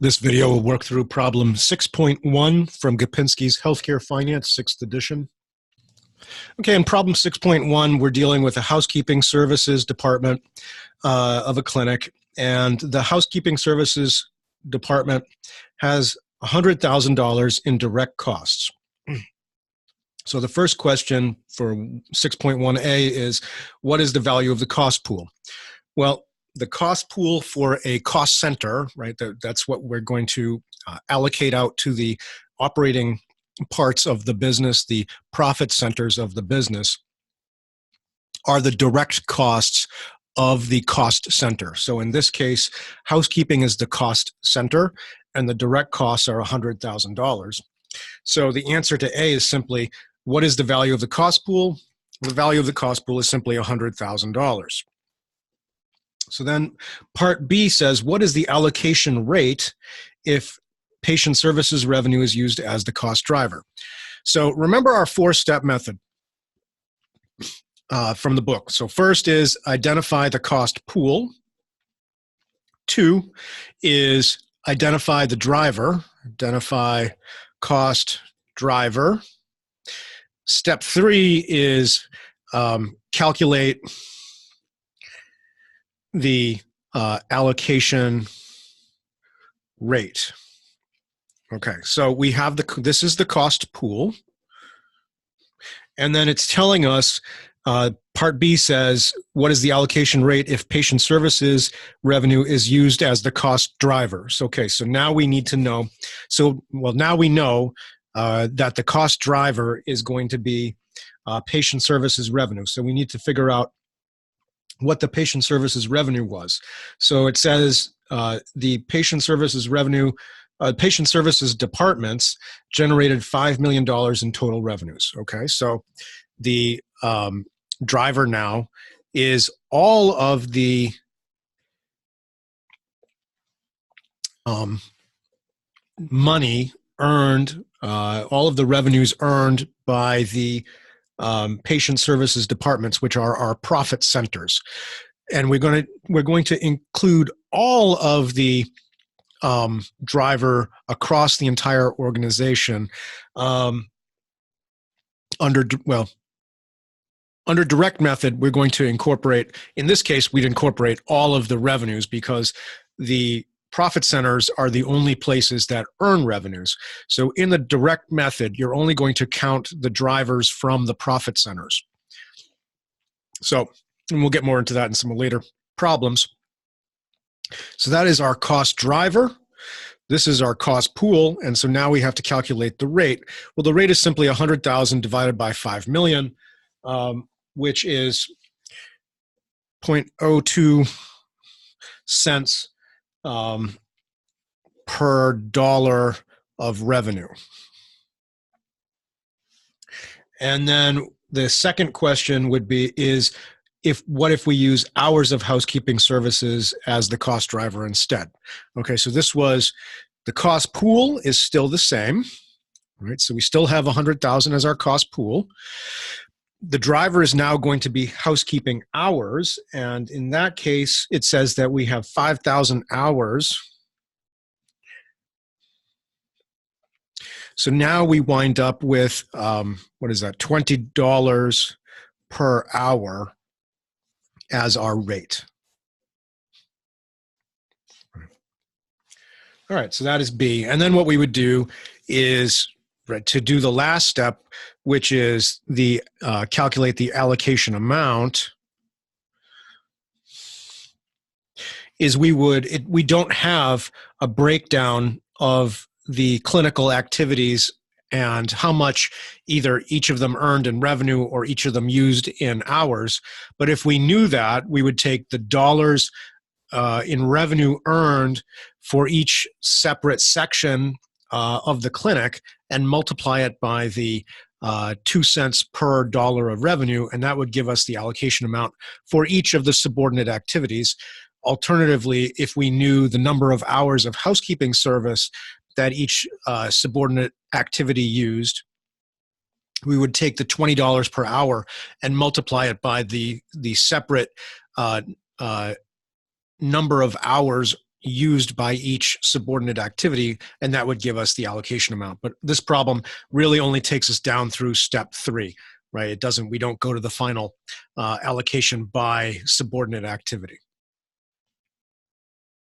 This video will work through problem 6.1 from Gapenski's Healthcare Finance, 6th edition. Okay, in problem 6.1, we're dealing with a housekeeping services department of a clinic, and the housekeeping services department has $100,000 in direct costs. So the first question for 6.1a is, what is the value of the cost pool? Well, the cost pool for a cost center, right, that's what we're going to allocate out to the operating parts of the business, the profit centers of the business, are the direct costs of the cost center. So in this case, housekeeping is the cost center, and the direct costs are $100,000. So the answer to A is simply, what is the value of the cost pool? The value of the cost pool is simply $100,000. So then part B says, what is the allocation rate if patient services revenue is used as the cost driver? So remember our four-step method from the book. So first is identify the cost pool. 2 is identify the driver, identify cost driver. Step 3 is calculate the allocation rate. Okay, so we have this is the cost pool, and then it's telling us, part B says, what is the allocation rate if patient services revenue is used as the cost driver? So, okay, so now we need to know, now we know that the cost driver is going to be patient services revenue. So we need to figure out what the patient services revenue was. So it says the patient services revenue, patient services departments generated $5 million in total revenues. Okay, so the driver now is all of the money earned, all of the revenues earned by the patient services departments, which are our profit centers, and we're going to include all of the driver across the entire organization under direct method. We're going to incorporate, in this case, we'd incorporate all of the revenues because the profit centers are the only places that earn revenues. So in the direct method, you're only going to count the drivers from the profit centers. So, and we'll get more into that in some later problems. So that is our cost driver. This is our cost pool. And so now we have to calculate the rate. Well, the rate is simply 100,000 divided by 5 million, which is 0.02 cents per dollar of revenue. And then the second question would be what if we use hours of housekeeping services as the cost driver instead? Okay, so this was, the cost pool is still the same, right? So we still have 100,000 as our cost pool. The driver is now going to be housekeeping hours, and in that case, it says that we have 5,000 hours. So now we wind up with, what is that, $20 per hour as our rate. All right, so that is B. And then what we would do is, to do the last step, which is the calculate the allocation amount, is we don't have a breakdown of the clinical activities and how much either each of them earned in revenue or each of them used in hours. But if we knew that, we would take the dollars in revenue earned for each separate section of the clinic and multiply it by the 2 cents per dollar of revenue, and that would give us the allocation amount for each of the subordinate activities. Alternatively, if we knew the number of hours of housekeeping service that each subordinate activity used, we would take the $20 per hour and multiply it by the separate number of hours used by each subordinate activity, and that would give us the allocation amount. But this problem really only takes us down through step 3, right? We don't go to the final allocation by subordinate activity.